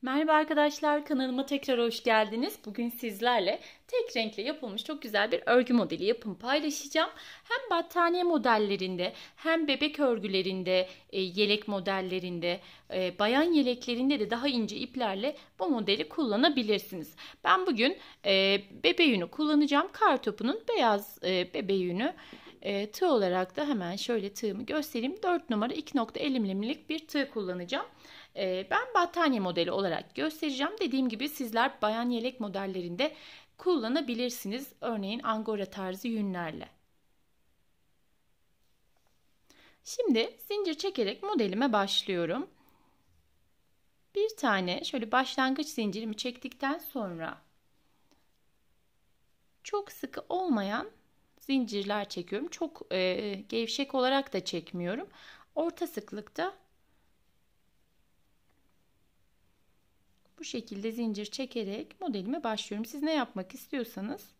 Merhaba arkadaşlar, kanalıma tekrar hoş geldiniz. Bugün sizlerle tek renkle yapılmış çok güzel bir örgü modeli yapımı paylaşacağım. Hem battaniye modellerinde hem bebek örgülerinde, yelek modellerinde, bayan yeleklerinde de daha ince iplerle bu modeli kullanabilirsiniz. Ben bugün bebe yünü kullanacağım. Kartopunun beyaz bebe yünü. Tığ olarak da hemen şöyle tığımı göstereyim. 4 numara 2.50 milimlik bir tığ kullanacağım. Ben battaniye modeli olarak göstereceğim. Dediğim gibi sizler bayan yelek modellerinde kullanabilirsiniz. Örneğin angora tarzı yünlerle. Şimdi zincir çekerek modelime başlıyorum. Bir tane şöyle başlangıç zincirimi çektikten sonra çok sıkı olmayan zincirler çekiyorum. Çok gevşek olarak da çekmiyorum. Orta sıklıkta bu şekilde zincir çekerek modelime başlıyorum. Siz ne yapmak istiyorsanız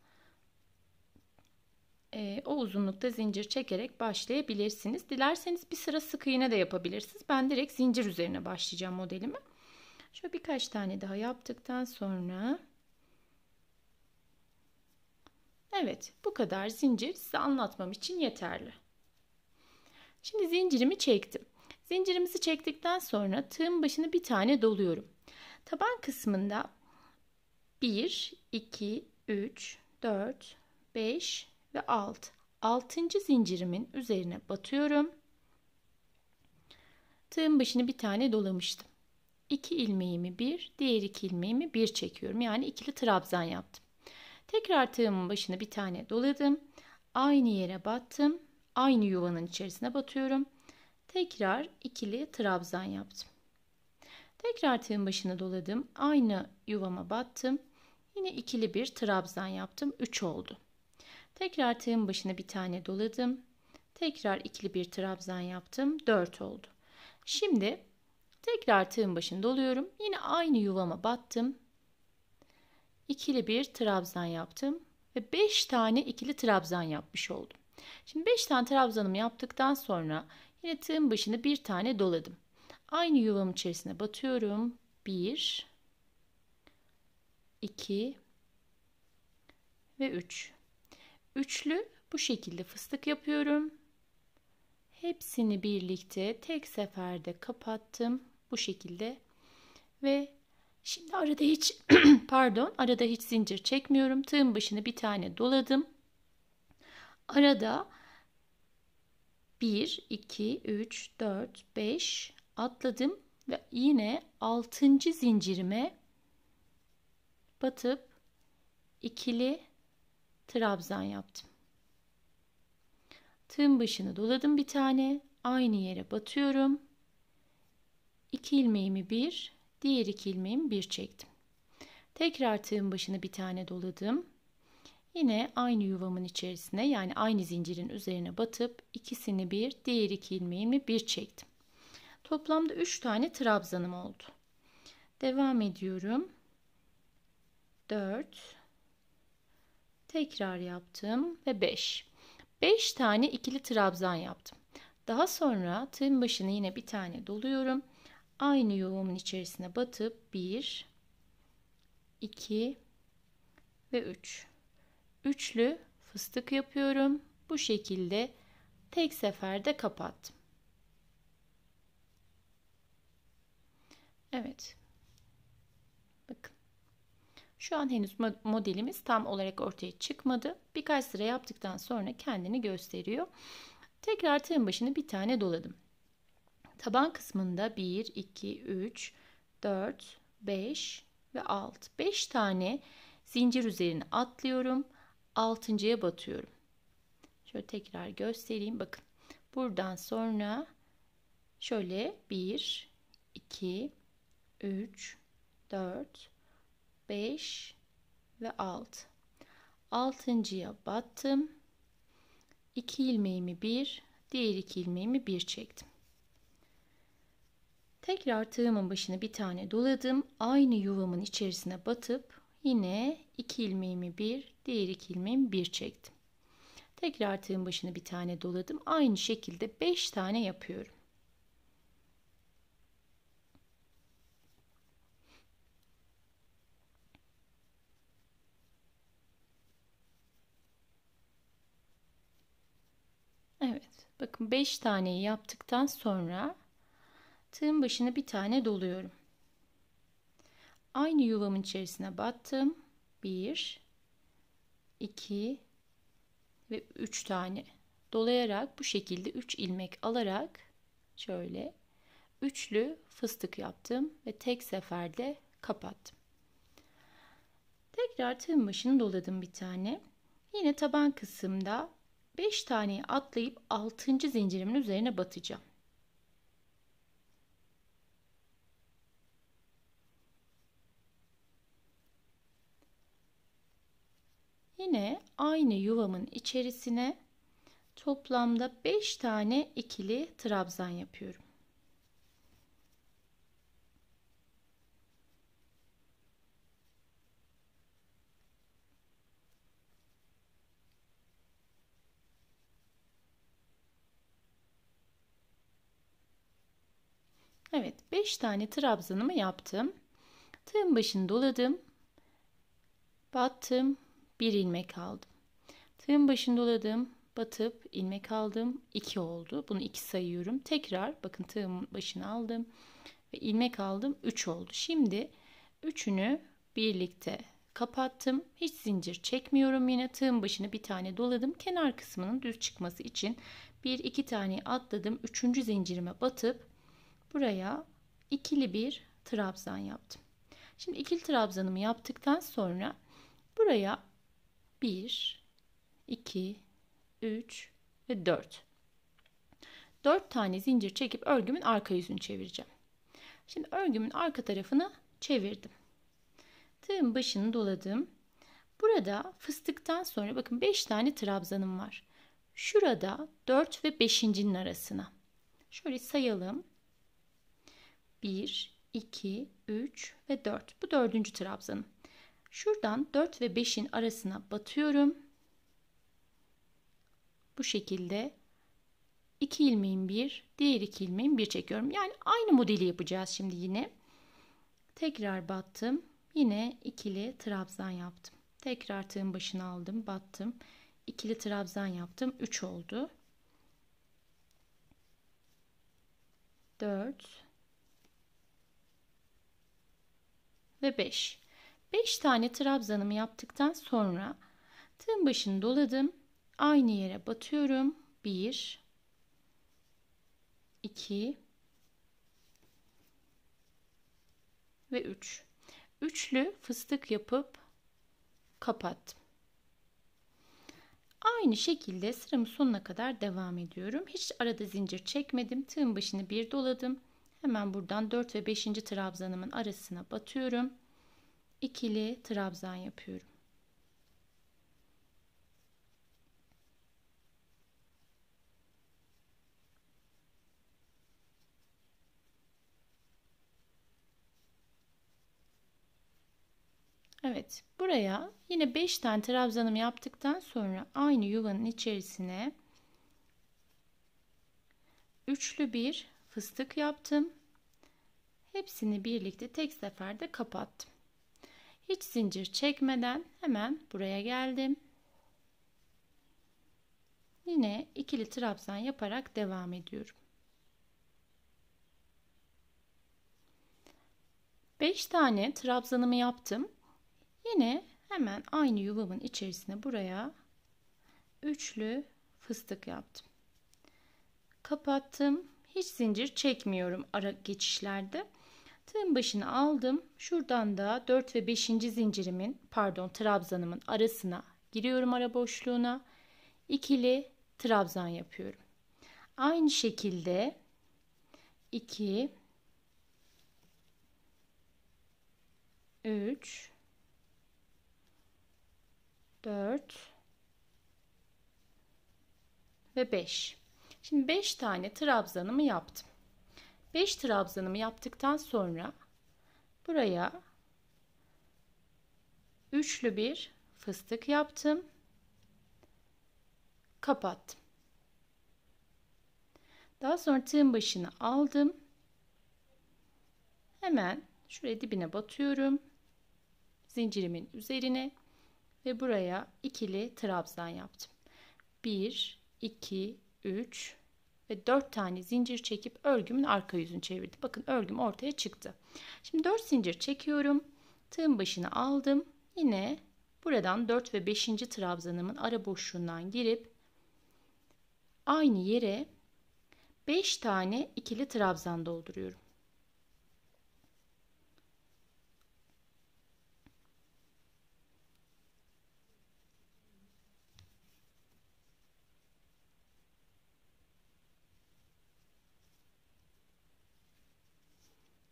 o uzunlukta zincir çekerek başlayabilirsiniz. Dilerseniz bir sıra sık iğne de yapabilirsiniz. Ben direkt zincir üzerine başlayacağım modelimi. Şöyle birkaç tane daha yaptıktan sonra evet, bu kadar zincir size anlatmam için yeterli. Şimdi zincirimi çektim. Zincirimizi çektikten sonra tığın başına bir tane doluyorum. Taban kısmında 1, 2, 3, 4, 5 ve 6. 6. zincirimin üzerine batıyorum. Tığın başını bir tane dolamıştım. 2 ilmeğimi bir, diğer 2 ilmeğimi bir çekiyorum. Yani ikili trabzan yaptım. Tekrar tığımın başına bir tane doladım. Aynı yere battım. Aynı yuvanın içerisine batıyorum. Tekrar ikili trabzan yaptım. Tekrar tığın başına doladım. Aynı yuvama battım. Yine ikili bir trabzan yaptım. 3 oldu. Tekrar tığın başına bir tane doladım. Tekrar ikili bir trabzan yaptım. 4 oldu. Şimdi tekrar tığın başına doluyorum. Yine aynı yuvama battım. İkili bir trabzan yaptım. Ve 5 tane ikili trabzan yapmış oldum. Şimdi 5 tane trabzanımı yaptıktan sonra yine tığın başına bir tane doladım. Aynı yuvamın içerisine batıyorum. 1, 2 ve 3. Üçlü bu şekilde fıstık yapıyorum. Hepsini birlikte tek seferde kapattım. Bu şekilde. Ve şimdi arada hiç arada hiç zincir çekmiyorum. Tığın başına bir tane doladım. Arada 1, 2, 3, 4, 5 atladım ve yine 6. zincirime batıp ikili trabzan yaptım. Tığın başını doladım bir tane. Aynı yere batıyorum. 2 ilmeğimi bir, diğer 2 ilmeğimi bir çektim. Tekrar tığın başına bir tane doladım. Yine aynı yuvamın içerisine, yani aynı zincirin üzerine batıp ikisini bir, diğer 2 ilmeğimi bir çektim. Toplamda 3 tane trabzanım oldu. Devam ediyorum. 4, tekrar yaptım ve 5. 5 tane ikili trabzan yaptım. Daha sonra tığın başına yine bir tane doluyorum. Aynı yuvamın içerisine batıp 1, 2 ve 3. Üçlü fıstık yapıyorum. Bu şekilde tek seferde kapattım. Evet. Bakın. Şu an henüz modelimiz tam olarak ortaya çıkmadı. Birkaç sıra yaptıktan sonra kendini gösteriyor. Tekrar tığın başına bir tane doladım. Taban kısmında 1, 2, 3, 4, 5 ve 6. 5 tane zincir üzerine atlıyorum. 6.'ya batıyorum. Şöyle tekrar göstereyim. Bakın. Buradan sonra şöyle 1, 2, 3, 4, 5 ve 6. 6.'ya battım. 2 ilmeğimi bir, diğer 2 ilmeğimi bir çektim. Tekrar tığımın başına bir tane doladım. Aynı yuvamın içerisine batıp yine 2 ilmeğimi bir, diğer 2 ilmeğimi bir çektim. Tekrar tığın başına bir tane doladım. Aynı şekilde 5 tane yapıyorum. Bakın 5 taneyi yaptıktan sonra tığın başına bir tane doluyorum. Aynı yuvamın içerisine battım. 1, 2 ve 3 tane dolayarak bu şekilde 3 ilmek alarak şöyle üçlü fıstık yaptım ve tek seferde kapattım. Tekrar tığın başını doladım bir tane. Yine taban kısımda 5 taneyi atlayıp 6. zincirimin üzerine batacağım. Yine aynı yuvamın içerisine toplamda 5 tane ikili trabzan yapıyorum. Evet, 5 tane trabzanımı yaptım. Tığın başını doladım. Battım, bir ilmek aldım. Tığın başını doladım, batıp ilmek aldım. 2 oldu. Bunu 2 sayıyorum. Tekrar bakın tığın başını aldım ve ilmek aldım. 3 oldu. Şimdi üçünü birlikte kapattım. Hiç zincir çekmiyorum. Yine tığın başını bir tane doladım. Kenar kısmının düz çıkması için 1-2 tane atladım. 3. zincirime batıp buraya ikili bir trabzan yaptım. Şimdi ikili trabzanımı yaptıktan sonra buraya 1, 2, 3 ve 4. 4 tane zincir çekip örgümün arka yüzünü çevireceğim. Şimdi örgümün arka tarafını çevirdim. Tığın başını doladım. Burada fıstıktan sonra bakın 5 tane trabzanım var. Şurada 4 ve 5.'nin arasına. Şöyle sayalım. 1, 2, 3 ve 4. Bu 4. trabzanım. Şuradan 4 ve 5'in arasına batıyorum. Bu şekilde 2 ilmeğin bir, diğer 2 ilmeğin bir çekiyorum. Yani aynı modeli yapacağız şimdi yine. Tekrar battım. Yine ikili trabzan yaptım. Tekrar tığın başına aldım, battım. İkili trabzan yaptım. 3 oldu. 4 ve 5. 5 tane trabzanımı yaptıktan sonra tığın başını doladım. Aynı yere batıyorum. 1, 2 ve 3. Üçlü fıstık yapıp kapattım. Aynı şekilde sıramın sonuna kadar devam ediyorum. Hiç arada zincir çekmedim. Tığın başını bir doladım. Hemen buradan 4 ve 5. trabzanımın arasına batıyorum. İkili trabzan yapıyorum. Evet, buraya yine 5 tane trabzanımı yaptıktan sonra aynı yuvanın içerisine üçlü bir fıstık yaptım. Hepsini birlikte tek seferde kapattım. Hiç zincir çekmeden hemen buraya geldim. Yine ikili trabzan yaparak devam ediyorum. 5 tane trabzanımı yaptım. Yine hemen aynı yuvamın içerisine buraya üçlü fıstık yaptım. Kapattım. Hiç zincir çekmiyorum ara geçişlerde. Tığın başını aldım. Şuradan da 4 ve 5. trabzanımın arasına giriyorum, ara boşluğuna. İkili trabzan yapıyorum. Aynı şekilde 2, 3, 4 ve 5. Şimdi 5 tane trabzanımı yaptım. 5 trabzanımı yaptıktan sonra buraya üçlü bir fıstık yaptım. Kapattım. Daha sonra tığın başını aldım. Hemen şuraya dibine batıyorum. Zincirimin üzerine ve buraya ikili trabzan yaptım. 1, 2, 3 ve 4 tane zincir çekip örgümün arka yüzünü çevirdim. Bakın örgüm ortaya çıktı. Şimdi 4 zincir çekiyorum. Tığın başını aldım. Yine buradan 4 ve 5. trabzanımın ara boşluğundan girip aynı yere 5 tane ikili trabzan dolduruyorum.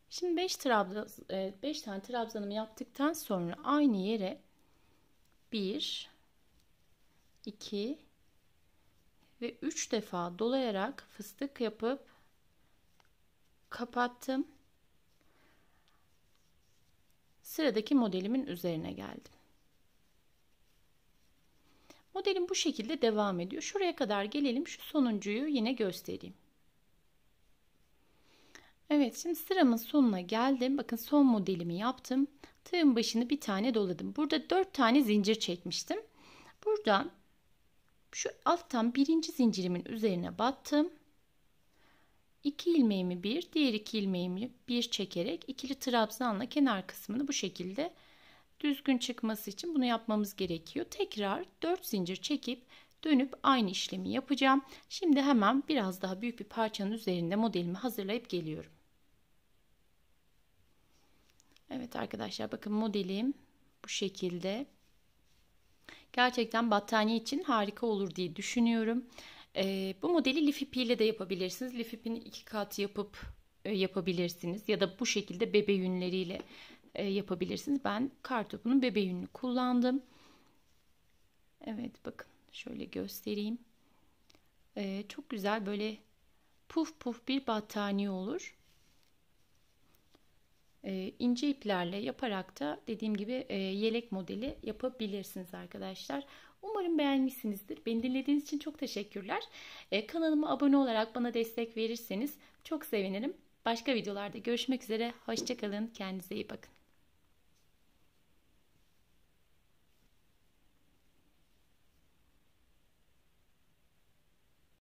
Şimdi 5 tane trabzanımı yaptıktan sonra aynı yere 1, 2 ve 3 defa dolayarak fıstık yapıp kapattım. Sıradaki modelimin üzerine geldim. Modelim bu şekilde devam ediyor. Şuraya kadar gelelim. Şu sonuncuyu yine göstereyim. Evet, şimdi sıramın sonuna geldim. Bakın son modelimi yaptım. Tığın başını bir tane doladım. Burada 4 tane zincir çekmiştim. Buradan şu alttan birinci zincirimin üzerine battım. 2 ilmeğimi bir, diğer 2 ilmeğimi bir çekerek ikili trabzanla kenar kısmını bu şekilde düzgün çıkması için bunu yapmamız gerekiyor. Tekrar 4 zincir çekip dönüp aynı işlemi yapacağım. Şimdi hemen biraz daha büyük bir parçanın üzerinde modelimi hazırlayıp geliyorum. Evet arkadaşlar, bakın modelim bu şekilde. Gerçekten battaniye için harika olur diye düşünüyorum. Bu modeli lif ipiyle de yapabilirsiniz. Lif ipini 2 kat yapıp yapabilirsiniz. Ya da bu şekilde bebe yünleriyle yapabilirsiniz. Ben kartopunun bebe yününü kullandım. Evet, bakın şöyle göstereyim. Çok güzel böyle puf puf bir battaniye olur. İnce iplerle yaparak da dediğim gibi yelek modeli yapabilirsiniz arkadaşlar. Umarım beğenmişsinizdir. Beni dinlediğiniz için çok teşekkürler. Kanalıma abone olarak bana destek verirseniz çok sevinirim. Başka videolarda görüşmek üzere. Hoşça kalın. Kendinize iyi bakın.